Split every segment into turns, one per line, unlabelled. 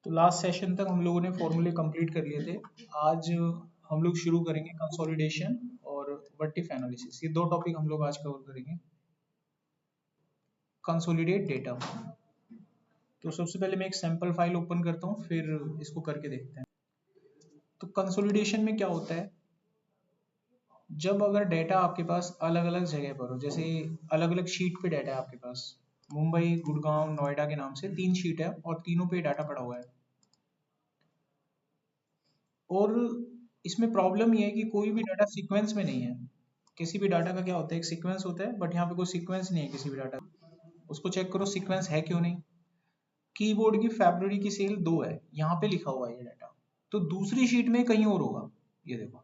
तो last session तक हम लोगों ने फॉर्मूले कंप्लीट कर लिए थे। आज हम लोग शुरू करेंगे कंसोलिडेशन और वर्टिफ एनालिसिस। ये दो टॉपिक हम लोग आज कवर करेंगे। Consolidate data. तो सबसे पहले मैं एक सैंपल फाइल ओपन करता हूँ, फिर इसको करके देखते हैं। तो कंसोलिडेशन में क्या होता है, जब अगर डेटा आपके पास अलग अलग जगह पर हो, जैसे अलग अलग शीट पे डेटा है आपके पास, मुंबई, गुड़गांव, नोएडा के नाम से 3 शीट है और तीनों पे डाटा पड़ा हुआ है। और इसमें प्रॉब्लम ये है कि कोई भी डाटा सीक्वेंस में नहीं है। किसी भी डाटा का क्या होता है, एक सीक्वेंस होता है, बट यहाँ पे कोई सीक्वेंस नहीं है किसी भी डाटा का। उसको चेक करो सीक्वेंस है क्यों नहीं। कीबोर्ड की फरवरी की सेल 2 है, यहाँ पे लिखा हुआ है ये डाटा, तो दूसरी शीट में कहीं और होगा। ये देखो,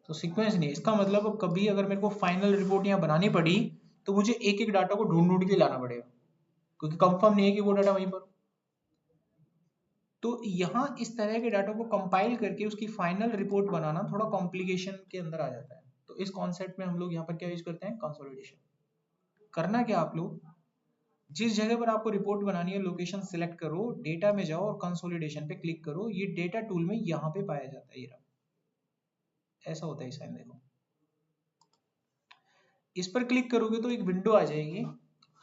तो सीक्वेंस नहीं है। इसका मतलब अब कभी अगर मेरे को फाइनल रिपोर्ट यहाँ बनानी पड़ी तो मुझे एक एक डाटा को ढूंढ ढूंढ के लाना पड़ेगा, क्योंकि कंफर्म नहीं है कि वो डाटा वहीं पर। तो यहाँ इस तरह के डाटा को कंपाइल करके उसकी फाइनल रिपोर्ट बनाना थोड़ा कॉम्प्लिकेशन के अंदर आ जाता है। तो इस कॉन्सेप्ट में हम लोग यहाँ पर क्या यूज करते हैं, कंसोलिडेशन। करना क्या, आप लोग जिस जगह पर आपको रिपोर्ट बनानी है लोकेशन सिलेक्ट करो, डेटा में जाओ और कंसोलिडेशन पे क्लिक करो। ये डेटा टूल में यहाँ पे पाया जाता है। ये रहा, ऐसा होता है। साइन देखो, इस पर क्लिक करोगे तो एक विंडो आ जाएगी।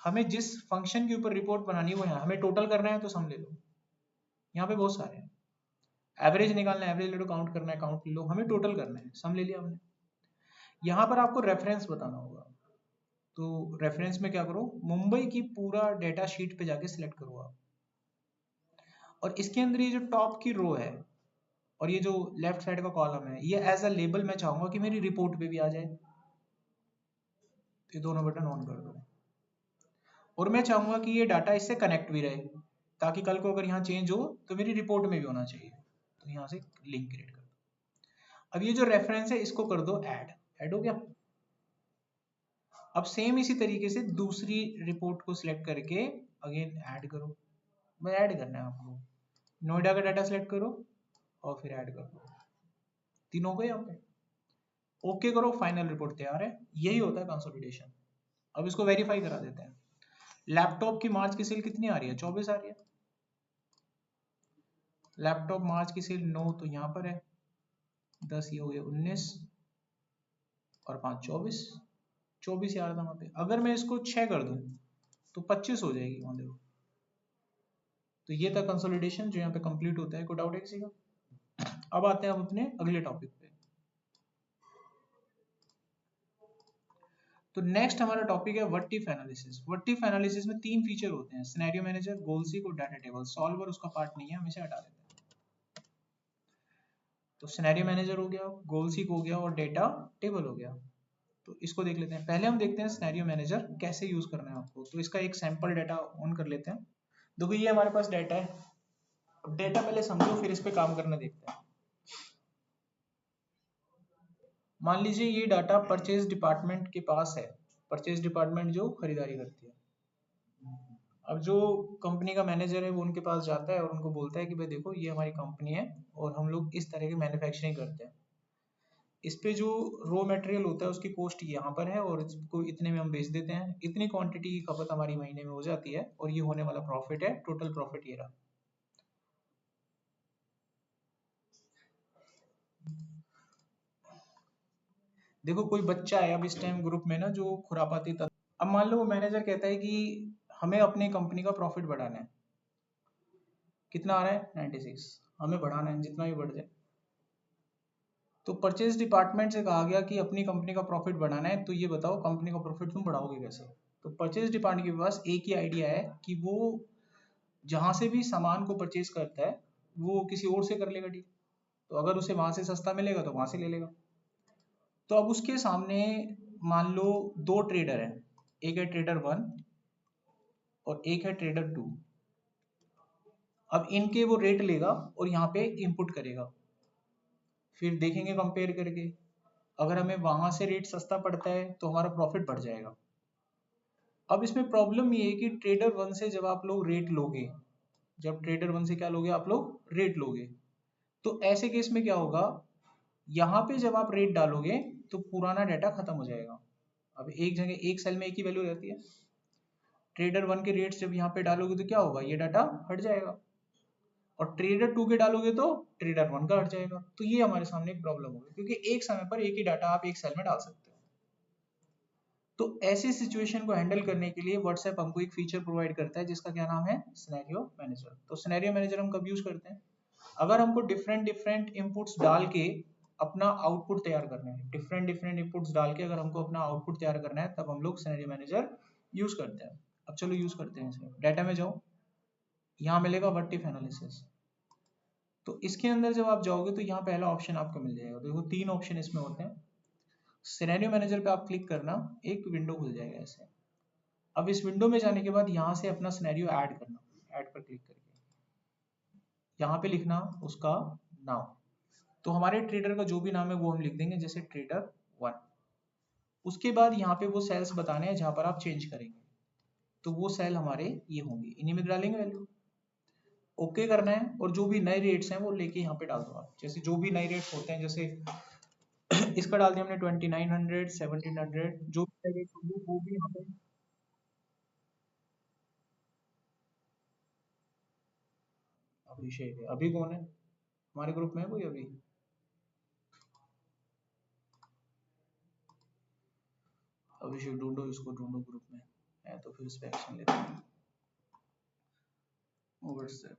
हमें जिस फंक्शन के ऊपर रिपोर्ट बनानी है वो यहाँ हमें टोटल करना है, तो सम ले लो। यहाँ पे बहुत सारे हैं। एवरेज निकालना है, एवरेज ले लो। काउंट करना है, काउंट ले लो। हमें टोटल करना है, सम ले लिया हमने। यहाँ पर आपको रेफरेंस बताना होगा। तो रेफरेंस में क्या करो, मुंबई की पूरा डेटा शीट पे जाके सिलेक्ट करो आप। और इसके अंदर ये जो टॉप की रो है और ये जो लेफ्ट साइड का कॉलम है, ये एज अ लेबल मैं चाहूंगा कि मेरी रिपोर्ट पे भी आ जाए। ये दोनों बटन ऑन कर दो। और मैं चाहूंगा कि ये डाटा इससे कनेक्ट भी रहे, ताकि कल को अगर यहाँ चेंज हो तो मेरी रिपोर्ट में भी होना चाहिए। तो यहाँ से लिंक क्रिएट कर दो। अब ये जो रेफरेंस है इसको कर दो ऐड। ऐड हो गया। अब सेम इसी तरीके से दूसरी रिपोर्ट को सिलेक्ट करके अगेन ऐड करो। मैं ऐड करना है आपको। नोएडा का डाटा सिलेक्ट करो और फिर ऐड कर दो। तीनों को यहाँ पे ओके करो, फाइनल रिपोर्ट तैयार है। यही होता है कंसोलिडेशन। अब इसको वेरीफाई करा देते हैं। लैपटॉप की मार्च की सेल कितनी आ रही है, 24 आ रही है। लैपटॉप मार्च की सेल 9, तो यहाँ पर है 10, ये हो गया 19 और 5 24। 24 आ रहा था वहां पे। अगर मैं इसको 6 कर दूं तो 25 हो जाएगी वहां देखो। तो ये था कंसोलिडेशन जो यहाँ पे कंप्लीट होता है। कोई डाउट है किसी का? अब आते हैं हम अपने अगले टॉपिक पे। तो नेक्स्ट हमारा टॉपिक है व्हाट-इफ एनालिसिस। व्हाट-इफ एनालिसिस में 3 फीचर होते हैं, सिनेरियो मैनेजर, गोल सीक और डाटा टेबल। सॉल्वर उसका पार्ट नहीं है, हम इसे हटा देते हैं। तो सिनेरियो मैनेजर हो गया, गोल सीक हो गया और डेटा टेबल हो गया। तो इसको देख लेते हैं। पहले हम देखते हैं सिनेरियो मैनेजर कैसे यूज करना है आपको। तो इसका एक सैंपल डाटा ऑन कर लेते हैं। देखो ये हमारे पास डाटा है। अब डाटा पहले समझो, फिर इस पे काम करना देखते हैं। मान लीजिए ये डाटा परचेज डिपार्टमेंट के पास है। परचेज डिपार्टमेंट जो खरीदारी करती है। अब जो कंपनी का मैनेजर है वो उनके पास जाता है और उनको बोलता है कि भाई देखो ये हमारी कंपनी है और हम लोग इस तरह की मैन्युफैक्चरिंग करते हैं। इस पे जो रॉ मटेरियल होता है उसकी कॉस्ट यहाँ पर है और इसको इतने में हम बेच देते हैं। इतनी क्वांटिटी की खपत हमारी महीने में हो जाती है और ये होने वाला प्रॉफिट है। टोटल प्रॉफिट ये रहा। देखो कोई बच्चा है अब इस टाइम ग्रुप में ना जो खुरापाती तत्व। अब मान लो वो मैनेजर कहता है कि हमें अपनी कंपनी का प्रॉफिट बढ़ाना है। कितना आ रहा है, 96। हमें बढ़ाना है, जितना भी बढ़ जाए। तो परचेज डिपार्टमेंट से कहा गया कि अपनी कंपनी का प्रॉफिट बढ़ाना है, तो ये बताओ कंपनी का प्रॉफिट तुम बढ़ाओगे कैसे। तो परचेज डिपार्टमेंट के पास एक ही आइडिया है कि वो जहां से भी सामान को परचेज करता है वो किसी और से कर लेगा डील। तो अगर उसे वहां से सस्ता मिलेगा तो वहां से ले लेगा। तो अब उसके सामने मान लो 2 ट्रेडर हैं। एक है ट्रेडर 1 और एक है ट्रेडर 2। अब इनके वो रेट लेगा और यहाँ पे इनपुट करेगा। फिर देखेंगे कंपेयर करके, अगर हमें वहां से रेट सस्ता पड़ता है तो हमारा प्रॉफिट बढ़ जाएगा। अब इसमें प्रॉब्लम ये है कि ट्रेडर 1 से जब आप लोग रेट लोगे, जब ट्रेडर 1 से क्या लोगे, आप लोग रेट लोगे, तो ऐसे केस में क्या होगा, यहाँ पे जब आप रेट डालोगे तो पुराना डाटा खत्म हो जाएगा। अब एक जगह एक सेल में एक ही वैल्यू रहती है। ट्रेडर 1 के रेट्स जब यहाँ पे डालोगे तो क्या होगा, ये डाटा हट जाएगा, और ट्रेडर 2 के डालोगे तो ट्रेडर 1 का हट जाएगा। तो ये हमारे सामने एक प्रॉब्लम होगी, क्योंकि एक समय पर एक ही डाटा आप एक सेल में डाल सकते हो। तो ऐसी सिचुएशन को हैंडल करने के लिए व्हाट्सएप हमको एक फीचर प्रोवाइड करता है जिसका क्या नाम है, सिनेरियो मैनेजर। तो सिनेरियो मैनेजर हम कब यूज करते हैं, अगर हमको डिफरेंट डिफरेंट इनपुट्स डाल के अपना आउटपुट तैयार करना है, डिफरेंट डिफरेंट इनपुट्स डाल के अगर हमको अपना आउटपुट तैयार करना है, तब हम लोग सिनेरियो मैनेजर यूज करते हैं। अब चलो यूज करते हैं इसे। डाटा में जाओ, यहाँ मिलेगा व्हाट इफ एनालिसिस। तो इसके अंदर जब आप जाओगे तो यहाँ पहला ऑप्शन आपको मिल जाएगा। देखो 3 ऑप्शन इसमें होते हैं। सिनेरियो मैनेजर पे आप क्लिक करना, एक विंडो खुल जाएगा ऐसे। अब इस विंडो में जाने के बाद यहाँ से अपना सिनेरियो ऐड करना, ऐड पर क्लिक करके यहाँ पे लिखना उसका नाम। तो हमारे ट्रेडर का जो भी नाम है वो हम लिख देंगे, जैसे ट्रेडर 1। उसके बाद यहाँ पे वो सेल्स बताने हैं जहाँ पर आप चेंज करेंगे, तो वो सेल हमारे ये होंगे, इन्हीं में डालेंगे वैल्यू। ओके करना है, और जो भी नए रेट्स हैं वो लेके यहाँ पे डाल दो आप। जैसे जो भी नए रेट्स होते हैं, जैसे इसका डाल दिया हमने 2900, 1700, जो भी नए रेट्स होंगे वो भी यहाँ पे। अभिषेक है, अभी कौन है हमारे ग्रुप में, है कोई अभी? अभिषेक ढूंढो, इसको ढूंढो ग्रुप में है तो फिर इस पे एक्शन लेते हैं। व्हाट्सएप,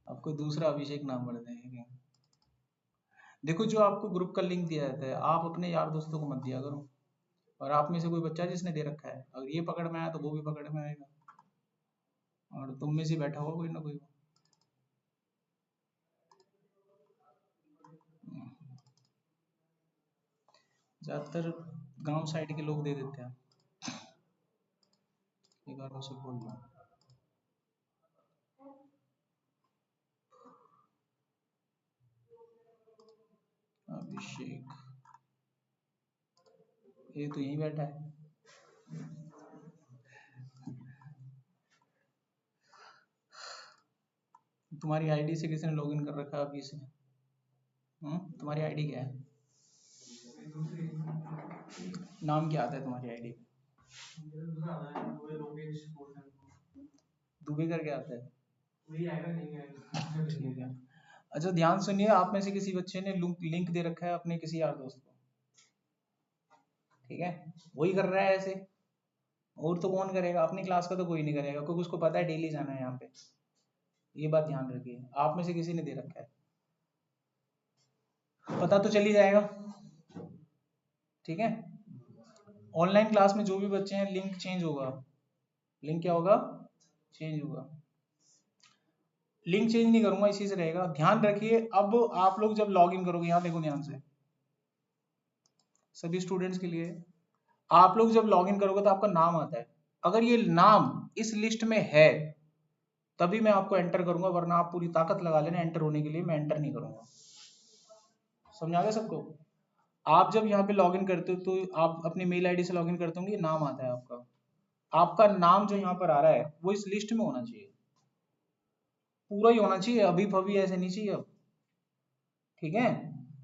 आपको दूसरा अभिषेक नाम बढ़ देंगे। देखो जो आपको ग्रुप का लिंक दिया जाता है, आप अपने यार दोस्तों को मत दिया करो, और आप में से कोई बच्चा जिसने दे रखा है, अगर ये पकड़ में आया तो वो भी पकड़ में आएगा, और तुम में से बैठा होगा कोई ना कोई। ज्यादातर गांव साइड के लोग दे देते हैं, एक बार उसे बोल दो। अभिषेक, ये तो यहीं बैठा है। तुम्हारी आईडी से किसी ने लॉगिन कर रखा है अभी से? तुम्हारी आईडी क्या है, नाम क्या आता है तुम्हारी आईडी पे? दुबे करके आता है, ठीक है। अच्छा ध्यान सुनिए, आप में से किसी बच्चे ने लिंक दे रखा है अपने किसी यार दोस्त को, ठीक है, वही कर रहा है ऐसे, और तो कौन करेगा, अपनी क्लास का तो कोई नहीं करेगा, क्योंकि उसको पता है डेली जाना है यहाँ पे। ये बात ध्यान रखिए, आप में से किसी ने दे रखा है, पता तो चल ही जाएगा, ठीक है। ऑनलाइन क्लास में जो भी बच्चे हैं, लिंक चेंज होगा, लिंक क्या होगा, चेंज होगा। लिंक चेंज नहीं करूंगा, इसी से रहेगा, ध्यान रखिए। अब आप लोग जब लॉग इन करोगे, यहाँ देखो ध्यान से, सभी स्टूडेंट्स के लिए, आप लोग जब लॉग इन करोगे तो आपका नाम आता है, अगर ये नाम इस लिस्ट में है तभी मैं आपको एंटर करूंगा, वरना आप पूरी ताकत लगा लेना एंटर होने के लिए, मैं एंटर नहीं करूंगा। समझा गया सबको? आप जब यहाँ पे लॉगिन करते हो तो आप अपनी मेल आईडी से लॉगिन करते होंगे, नाम आता है आपका, आपका नाम जो यहाँ पर आ रहा है वो इस लिस्ट में होना चाहिए, पूरा ही होना चाहिए, अभी फभी ऐसे नहीं चाहिए अब, ठीक है।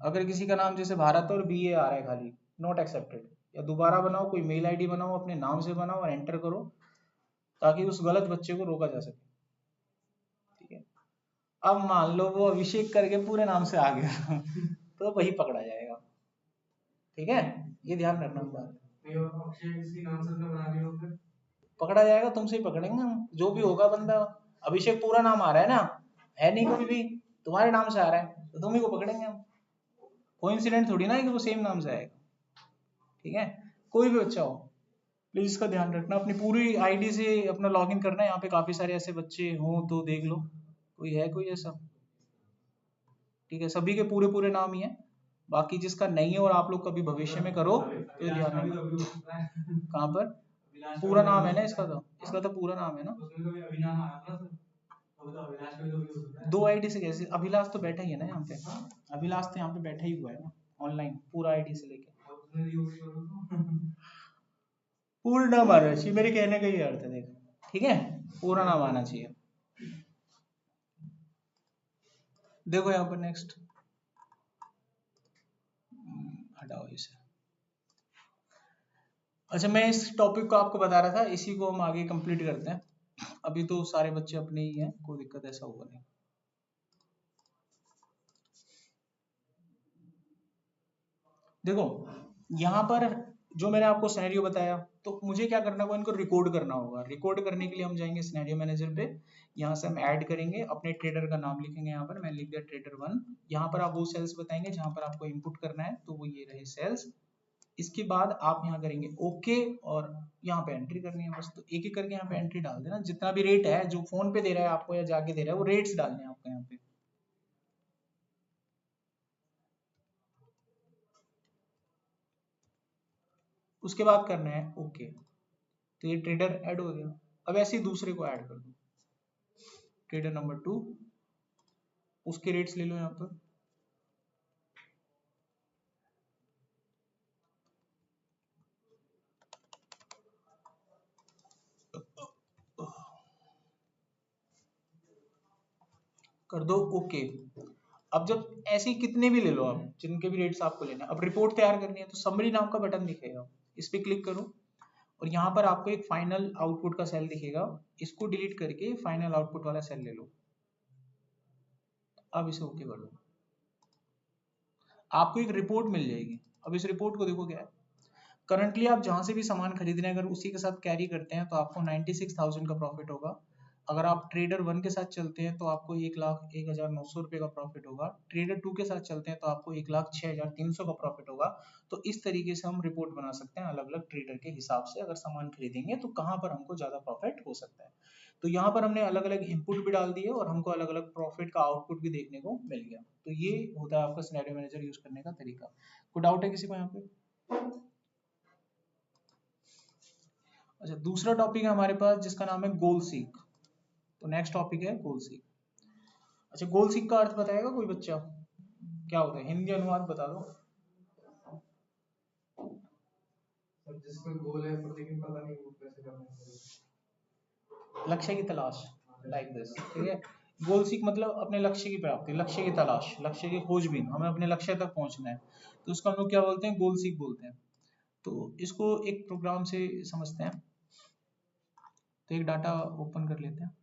अगर किसी का नाम जैसे भारत और बी ए आ रहा है खाली, नॉट एक्सेप्टेड, या दोबारा बनाओ, कोई मेल आईडी बनाओ, अपने नाम से बनाओ और एंटर करो, ताकि उस गलत बच्चे को रोका जा सके, ठीक है। अब मान लो वो अभिषेक करके पूरे नाम से आ गया तो वही पकड़ा जाएगा, ठीक है, ये ध्यान रखना बात। पकड़ा जाएगा, तुमसे ही पकड़ेंगे हम, जो भी होगा बंदा। अभिषेक पूरा नाम आ रहा है ना, है नहीं कोई भी, तुम्हारे नाम से आ रहा है तो तुम ही को पकड़ेंगे हम, कोइंसिडेंट थोड़ी ना है कि वो सेम नाम से आएगा, ठीक है। कोई भी बच्चा हो, प्लीज इसका ध्यान रखना, अपनी पूरी आईडी से अपना लॉगिन करना है। यहाँ पे काफी सारे ऐसे बच्चे हों तो देख लो, कोई है कोई ऐसा, ठीक है, सभी के पूरे पूरे नाम ही है, बाकी जिसका नहीं है और आप लोग कभी भविष्य में करो तो ध्यान रखना। कहाँ पर पूरा नाम है ना इसका, तो इसका तो पूरा नाम है ना, दो आईडी से कैसे, अभिलाष तो बैठा ही है ना यहाँ पे, अभिलाष तो यहाँ पे बैठा ही हुआ है ना ऑनलाइन, पूरा आईडी से लेके पूरा नाम आना चाहिए, मेरे कहने का ही अर्थ है, देख, ठीक है, पूरा नाम आना चाहिए। देखो यहाँ पर नेक्स्ट, हटाओ इसे, अच्छा, मैं इस टॉपिक को आपको बता रहा था, इसी को हम आगे कंप्लीट करते हैं। अभी तो सारे बच्चे अपने ही हैं, कोई दिक्कत ऐसा होगा नहीं। देखो यहाँ पर जो मैंने आपको सिनेरियो बताया, तो मुझे क्या करना होगा, इनको रिकॉर्ड करना होगा। रिकॉर्ड करने के लिए हम जाएंगे सिनेरियो मैनेजर पे, यहाँ से हम ऐड करेंगे, अपने ट्रेडर का नाम लिखेंगे। यहाँ पर मैं लिख दिया ट्रेडर 1। यहाँ पर आप वो सेल्स बताएंगे जहाँ पर आपको इनपुट करना है, तो वो ये रहे सेल्स। इसके बाद आप यहाँ करेंगे ओके, और यहाँ पे एंट्री करनी है बस। तो एक एक करके यहाँ पे एंट्री डाल देना, जितना भी रेट है जो फोन पे दे रहा है आपको या जाके दे रहा है, वो रेट्स डालने हैं आपको यहाँ पे। उसके बाद करना है ओके। तो ये ट्रेडर ऐड हो गया। अब ऐसे ही दूसरे को ऐड कर दो, ट्रेडर नंबर 2, उसके रेट्स ले लो यहाँ पर। कर दो ओके। अब जब ऐसे ही कितने भी ले लो आप, जिनके भी रेट्स आपको लेना है, अब रिपोर्ट तैयार करनी है, तो समरी नाम का बटन दिखेगा, इस पे क्लिक करो, और यहाँ पर आपको एक फाइनल आउटपुट का सेल दिखेगा, इसको डिलीट करके फाइनल आउटपुट वाला सेल ले लो। अब इसे ओके कर दो, आपको एक रिपोर्ट मिल जाएगी। अब इस रिपोर्ट को देखो क्या है। करंटली आप जहां से भी सामान खरीद रहे हैं, अगर उसी के साथ कैरी करते हैं तो आपको 96,000 का प्रॉफिट होगा। अगर आप ट्रेडर 1 के साथ चलते हैं तो आपको 1,01,900 का प्रॉफिट होगा। ट्रेडर 2 के साथ चलते हैं तो आपको 1,06,300 का प्रॉफिट होगा। तो इस तरीके से हम रिपोर्ट बना सकते हैं अलग अलग ट्रेडर के हिसाब से, अगर सामान खरीदेंगे तो कहाँ पर हमको ज्यादा प्रॉफिट हो सकता है। तो यहाँ पर हमने अलग अलग इनपुट भी डाल दिए और हमको अलग अलग प्रॉफिट का आउटपुट भी देखने को मिल गया। तो ये होता है आपका सिनेरियो मैनेजर यूज करने का तरीका। कोई डाउट है किसी को यहाँ पे? अच्छा, दूसरा टॉपिक है हमारे पास जिसका नाम है गोल सीक। तो नेक्स्ट टॉपिक है गोल सीक। अच्छा, गोल सीक का अर्थ बताएगा कोई बच्चा, क्या होता है? हिंदी अनुवाद बता दो।
सर जिसका गोल है पर लेकिन पता नहीं वो कैसे करना है।
लक्ष्य की तलाश, लाइक दिस, ठीक है। गोल सीक मतलब अपने लक्ष्य की प्राप्ति, लक्ष्य की तलाश, लक्ष्य की खोजबीन, हमें अपने लक्ष्य तक पहुंचना है। तो उसको हम लोग क्या बोलते हैं? गोल सीक बोलते हैं। तो इसको एक प्रोग्राम से समझते हैं। तो एक डाटा ओपन कर लेते हैं।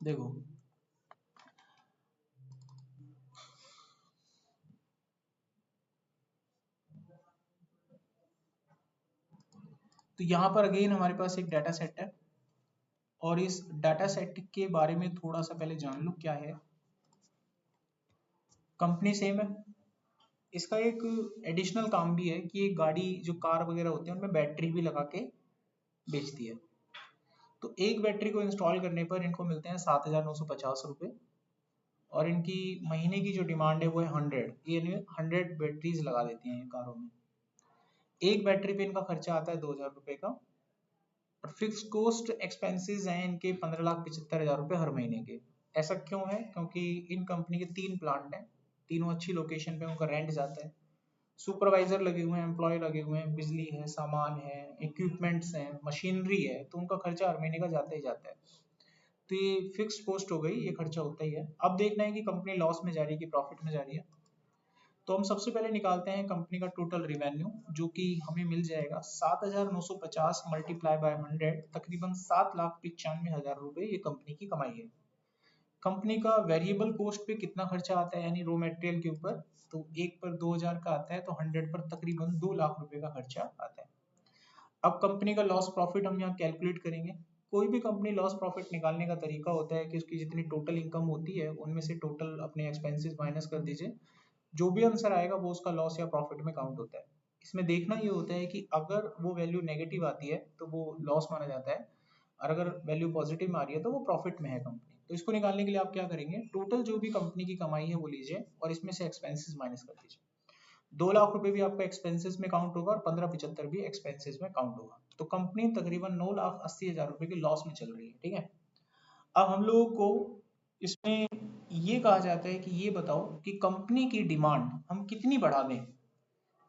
देखो, तो यहाँ पर अगेन हमारे पास एक डाटा सेट है, और इस डाटा सेट के बारे में थोड़ा सा पहले जान लो क्या है। कंपनी सेम है, इसका एक एडिशनल काम भी है कि ये गाड़ी जो कार वगैरह होते हैं उनमें बैटरी भी लगा के बेचती है। तो एक बैटरी को इंस्टॉल करने पर इनको मिलते हैं 7,950 रुपये, और इनकी महीने की जो डिमांड है वो है 100, ये 100 बैटरीज लगा देती हैं ये कारों में। एक बैटरी पे इनका खर्चा आता है 2,000 रुपये का, और फिक्स कॉस्ट एक्सपेंसेस हैं इनके 15,75,000 रुपये हर महीने के। ऐसा क्यों है? क्योंकि इन कंपनी के 3 प्लांट हैं, तीनों अच्छी लोकेशन पे, उनका रेंट जाता है, सुपरवाइजर लगे हुए हैं, एम्प्लॉय लगे हुए हैं, बिजली है, सामान है, इक्विपमेंट्स हैं, मशीनरी है, तो उनका खर्चा हर महीने का जाता ही जाता है। तो ये फिक्स कॉस्ट हो गई, ये खर्चा होता ही है। अब देखना है कि कंपनी लॉस में जा रही है कि प्रॉफिट में जा रही है। तो हम सबसे पहले निकालते हैं कंपनी का टोटल रिवेन्यू, जो कि हमें मिल जाएगा 7,950 मल्टीप्लाई बाय 100, तकरीबन 7,95,000 रुपये ये कंपनी की कमाई है। कंपनी का वेरिएबल कॉस्ट पे कितना खर्चा आता है, यानी रॉ मटेरियल के ऊपर, तो एक पर 2,000 का आता है, तो 100 पर तकरीबन 2 लाख रुपए का खर्चा आता है। अब कंपनी का लॉस प्रॉफिट हम यहाँ कैलकुलेट करेंगे। कोई भी कंपनी लॉस प्रॉफिट निकालने का तरीका होता है कि उसकी जितनी टोटल इनकम होती है उनमें से टोटल अपने एक्सपेंसेस माइनस कर दीजिए, जो भी आंसर आएगा वो उसका लॉस या प्रॉफिट में काउंट होता है। इसमें देखना ये होता है कि अगर वो वैल्यू नेगेटिव आती है तो वो लॉस माना जाता है, और अगर वैल्यू पॉजिटिव में आ रही है तो वो प्रॉफिट में है कंपनी। तो इसको निकालने के लिए आप क्या करेंगे, टोटल जो भी कंपनी की कमाई है वो लीजिए और इसमें से एक्सपेंसेस माइनस कर दीजिए। 2 लाख रुपए भी आपका एक्सपेंसेस में काउंट होगा और 15,75 भी एक्सपेंसेस में काउंट होगा। तो कंपनी तकरीबन 9,80,000 रुपए के लॉस में चल रही है, ठीक है। अब हम लोगों को इसमें ये कहा जाता है कि ये बताओ कि कंपनी की डिमांड हम कितनी बढ़ा दें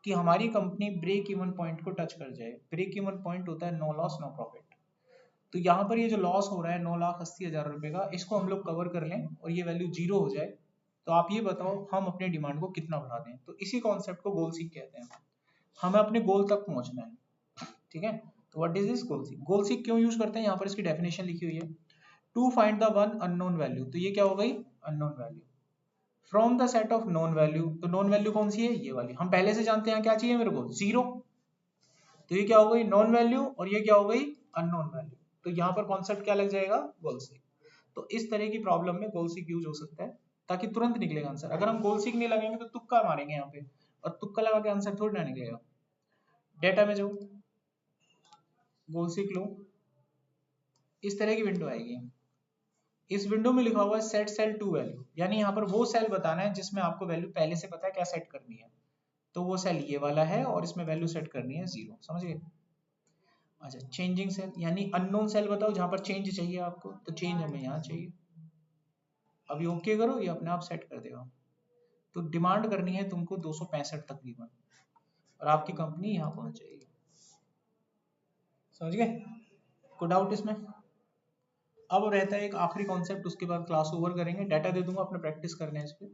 कि हमारी कंपनी ब्रेक इवन पॉइंट को टच कर जाए। ब्रेक इवन पॉइंट होता है नो लॉस नो प्रॉफिट। तो यहाँ पर ये जो लॉस हो रहा है 9,80,000 रुपये का, इसको हम लोग कवर कर लें और ये वैल्यू 0 हो जाए, तो आप ये बताओ हम अपने डिमांड को कितना बढ़ा दें। तो इसी कॉन्सेप्ट को गोल सीक कहते हैं। हमें अपने गोल तक पहुंचना है, ठीक है। तो what is this goal seek? Goal seek क्यों यूज करते हैं? यहाँ पर इसकी डेफिनेशन लिखी हुई है, to find the one unknown value. तो ये क्या हो गई? Unknown value from the set of known value. तो नोन वैल्यू कौन सी है? ये वाली। हम पहले से जानते हैं क्या चाहिए मेरे को, 0। तो ये क्या हो गई? Non value. और ये क्या हो गई? Unknown value. तो यहाँ पर कॉन्सेप्ट क्या लग जाएगा? गोल सीक। तो इस तरह की प्रॉब्लम में गोल सीक यूज हो सकता है, ताकि तुरंत निकलेगा आंसर। अगर हम गोल सीक नहीं लगाएंगे तो तुक्का मारेंगे यहाँ पे, और तुक्का लगा के आंसर थोड़ी ना निकलेगा। डेटा में जो गोल सीक लो, इस तरह की विंडो आएगी। इस विंडो में लिखा हुआ है सेट सेल टू वैल्यू, यानी यहाँ पर वो सेल बताना है जिसमें आपको वैल्यू पहले से पता है क्या सेट करनी है। तो वो सेल ये वाला है और इसमें वैल्यू सेट करनी है 0। समझ गए? अच्छा, चेंजिंग सेल यानी अननोन सेल बताओ जहां पर चेंज चाहिए आपको, तो चेंज हमें यहाँ चाहिए। अभी ओके करो, ये अपने आप सेट कर देगा। तो डिमांड करनी है तुमको 265 तकरीबन, और आपकी कंपनी यहाँ पहुंच जाएगी। समझ गए? कोई डाउट इसमें? अब रहता है एक आखिरी कॉन्सेप्ट, उसके बाद क्लास ओवर करेंगे। डाटा दे दूंगा, अपने प्रैक्टिस करने हैं इस पे।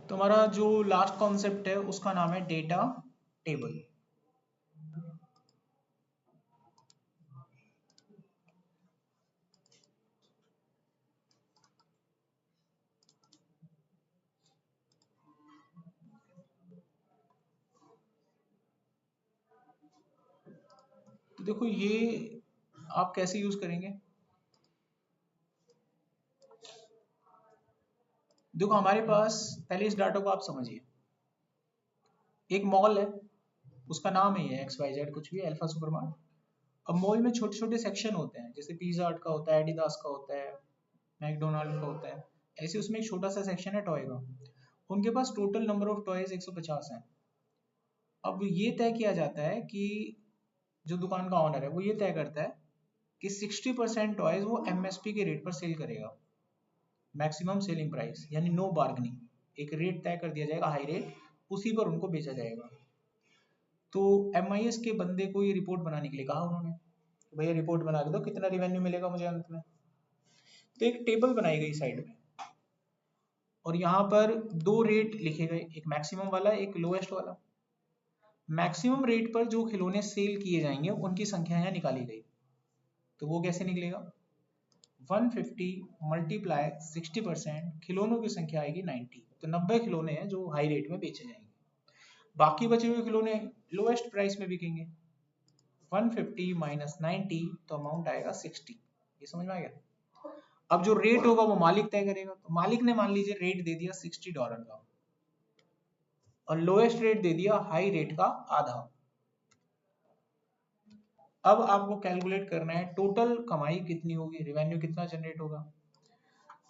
तो हमारा जो लास्ट कॉन्सेप्ट है उसका नाम है डेटा टेबल। तो देखो ये आप कैसे यूज करेंगे। देखो हमारे पास, पहले इस डाटा को आप समझिए। एक मॉल है, उसका नाम ही है XYZ कुछ भी, अल्फा सुपरमार्ट। अब मॉल में छोटे छोटे सेक्शन होते हैं, जैसे पिज्जा हट का होता है, एडिडास का होता है, मैकडोनाल्ड का होता है। ऐसे उसमें एक छोटा सा सेक्शन है टॉय का। उनके पास टोटल नंबर ऑफ टॉयज 150 है। अब ये तय किया जाता है कि जो दुकान का ऑनर है वो ये तय करता है कि 60% टॉयज वो MSP के रेट पर सेल करेगा, मैक्सिमम सेलिंग प्राइस, यानी नो बार्गेनिंग। एक रेट तय कर दिया जाएगा, हाई रेट, उसी पर उनको बेचा जाएगा। तो MIS के बंदे को ये रिपोर्ट बनाने के लिए कहा उन्होंने, भैया रिपोर्ट बना के दो कितना रिवेन्यू मिलेगा मुझे अंत में। तो एक टेबल बनाई गई साइड में, और यहाँ पर दो रेट लिखे गए, एक मैक्सिमम वाला, एक लोएस्ट वाला। मैक्सिमम रेट पर जो खिलौने सेल किए जाएंगे उनकी संख्या यहाँ निकाली गई। तो वो कैसे निकलेगा? 150 मल्टीप्लाई 60%, खिलौनों की संख्या आएगी 90। तो 90 खिलौने हैं जो हाई रेट में बेचे जाएंगे, बाकी बचे हुए खिलौने लोएस्ट प्राइस में बिकेंगे। 150 माइनस 90, तो अमाउंट आएगा 60। ये समझ में आ गया? अब जो रेट होगा वो मालिक तय करेगा। तो मालिक ने मान लीजिए रेट दे दिया $60 का, और लोएस्ट रेट दे दिया हाई रेट का आधा। अब आपको कैलकुलेट करना है टोटल कमाई कितनी होगी, रेवेन्यू कितना जनरेट होगा।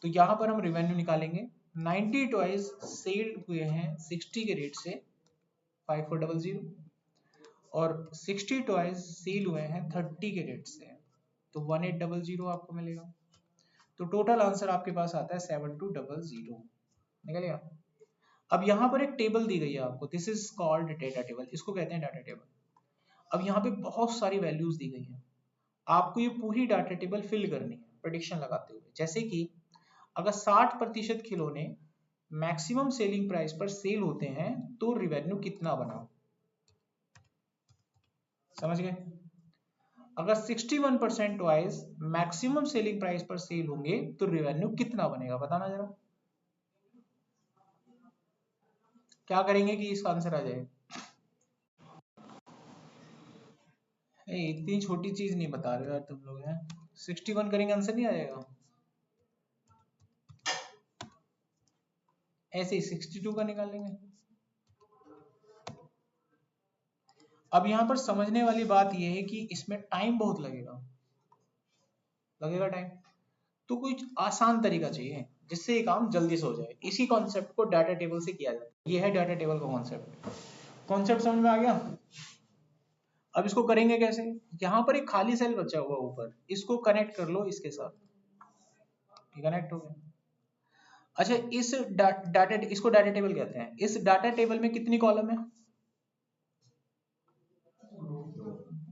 तो यहाँ पर हम रेवेन्यू निकालेंगे। 90 टॉयज सेल हुए हैं 60 के रेट से, 5400, और 60 टॉयज सेल हुए हैं 30 के रेट से, तो 1800 आपको मिलेगा। तो टोटल आंसर आपके पास आता है 7200, निकल गया। अब यहाँ पर एक टेबल दी गई है आपको, this is called data table, इसको कहते हैं डाटा टेबल। अब यहाँ पे बहुत सारी वैल्यूज दी गई हैं, आपको ये पूरी डाटा टेबल फिल करनी है प्रेडिक्शन लगाते हुए। जैसे कि अगर 60% खिलौने मैक्सिमम सेलिंग प्राइस पर सेल होते हैं तो रिवेन्यू कितना बना। समझ गए? अगर 61% टॉयज मैक्सिमम सेलिंग प्राइस पर सेल होंगे तो रिवेन्यू कितना बनेगा, बताना जरा। क्या करेंगे कि इसका आंसर आ जाए? इतनी छोटी चीज नहीं बता रहे यार तुम लोग हैं। 61 करेंगे आंसर नहीं आ जाएगा? ऐसे ही 62 का निकाल लेंगे। अब यहाँ पर समझने वाली बात यह है कि इसमें टाइम बहुत लगेगा, टाइम। तो कुछ आसान तरीका चाहिए जिससे ये काम जल्दी से हो जाए। इसी कॉन्सेप्ट को डाटा टेबल से किया जाता है। ये है डाटा टेबल का कॉन्सेप्ट। कॉन्सेप्ट समझ में आ गया? अब इसको करेंगे कैसे? यहाँ पर एक खाली सेल बचा हुआ ऊपर, इसको कनेक्ट कर लो इसके साथ, कनेक्ट हो गया। अच्छा, इस डाटा, इसको डाटा टेबल कहते हैं। इस डाटा टेबल में कितनी कॉलम है?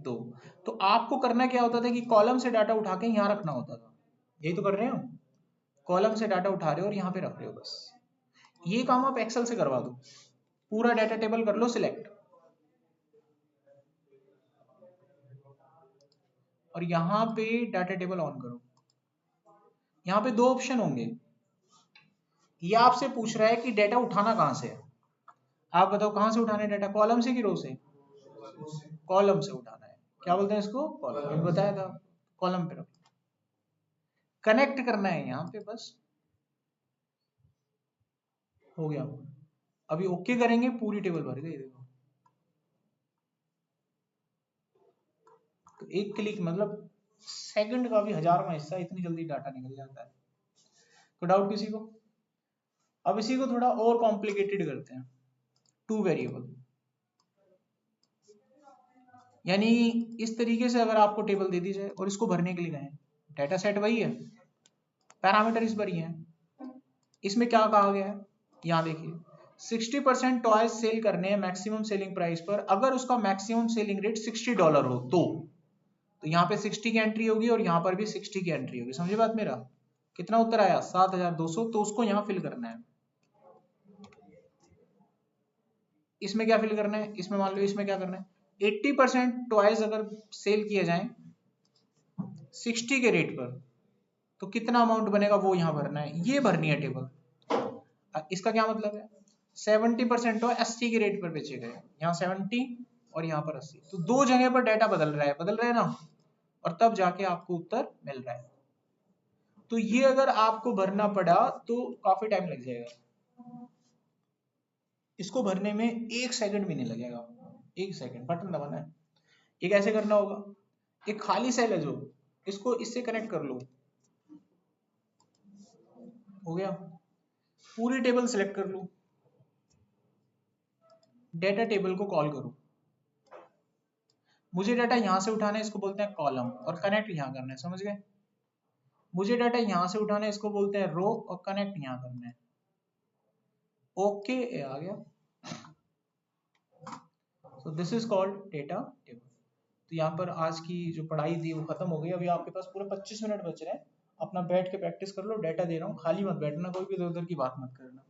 2। तो आपको करना क्या होता था कि कॉलम से डाटा उठा के यहाँ रखना होता था। यही तो कर रहे हो, कॉलम से डाटा उठा रहे हो और यहाँ पे रख रहे हो। बस ये काम आप एक्सेल से करवा दो, पूरा डाटा टेबल कर लो सिलेक्ट, और यहाँ पे डाटा टेबल ऑन करो। यहाँ पे दो ऑप्शन होंगे, ये आपसे पूछ रहा है कि डाटा उठाना कहाँ से है। आप बताओ कहाँ से उठाना है डाटा, कॉलम से कि रो से? कॉलम से उठाना है। क्या बोलते हैं इसको? कॉलम। मैंने बताया था कॉलम पे रखो, कनेक्ट करना है यहाँ पे, बस हो गया। अभी ओके करेंगे, पूरी टेबल भर गई देखो। तो एक क्लिक मतलब सेकंड का भी 1000वां हिस्सा, इतनी जल्दी डाटा निकल जाता है। तो डाउट किसी को? अब इसी को थोड़ा और कॉम्प्लिकेटेड करते हैं, 2 वेरिएबल। यानी इस तरीके से अगर आपको टेबल दे दी जाए और इसको भरने के लिए कहें, डाटा सेट वही है, पैरामीटर इस पर ही है। इसमें क्या कहा गया है, यहाँ देखिए 60% टॉयज सेल करने हैं मैक्सिमम सेलिंग प्राइस पर, अगर उसका मैक्सिमम सेलिंग रेट $60 हो तो यहाँ पे 60 की एंट्री होगी और यहाँ पर भी 60 की एंट्री होगी। समझे बात मेरा? कितना उत्तर आया? 7200। तो उसको यहाँ फिल करना है। इसमें क्या फिल करना है? इसमें मान लो इसमें क्या करना है, 80% टॉयज अगर सेल किए जाएं 60 के रेट पर तो कितना अमाउंट बनेगा वो यहाँ भरना है, ये भरनी है टेबल। इसका क्या मतलब है, 70% टॉय 80 के रेट पर बेचे गए, यहाँ 70 और यहाँ पर 80, तो दो जगह पर डाटा बदल रहा है ना, और तब जाके आपको उत्तर मिल रहा है। तो ये अगर आपको भरना पड़ा तो काफी टाइम लग जाएगा, इसको भरने में 1 सेकंड भी नहीं लगेगा। 1 सेकंड, बटन दबाना है। एक ऐसे करना होगा, एक खाली सेल है जो, इसको इससे कनेक्ट कर लो, हो गया। पूरी टेबल सिलेक्ट कर लो, डेटा टेबल को कॉल करो। मुझे डाटा यहां से उठाना है, इसको बोलते हैं कॉलम, और कनेक्ट यहां करना है। समझ गए? मुझे डाटा यहां से उठाना है, इसको बोलते हैं रो, और कनेक्ट यहां करना है। ओके, आ गया। So this is called data table. तो यहाँ पर आज की जो पढ़ाई थी वो खत्म हो गई। अभी आपके पास पूरे 25 मिनट बच रहे हैं, अपना बैठ के प्रैक्टिस कर लो। डाटा दे रहा हूँ, खाली मत बैठना, कोई भी इधर उधर की बात मत करना।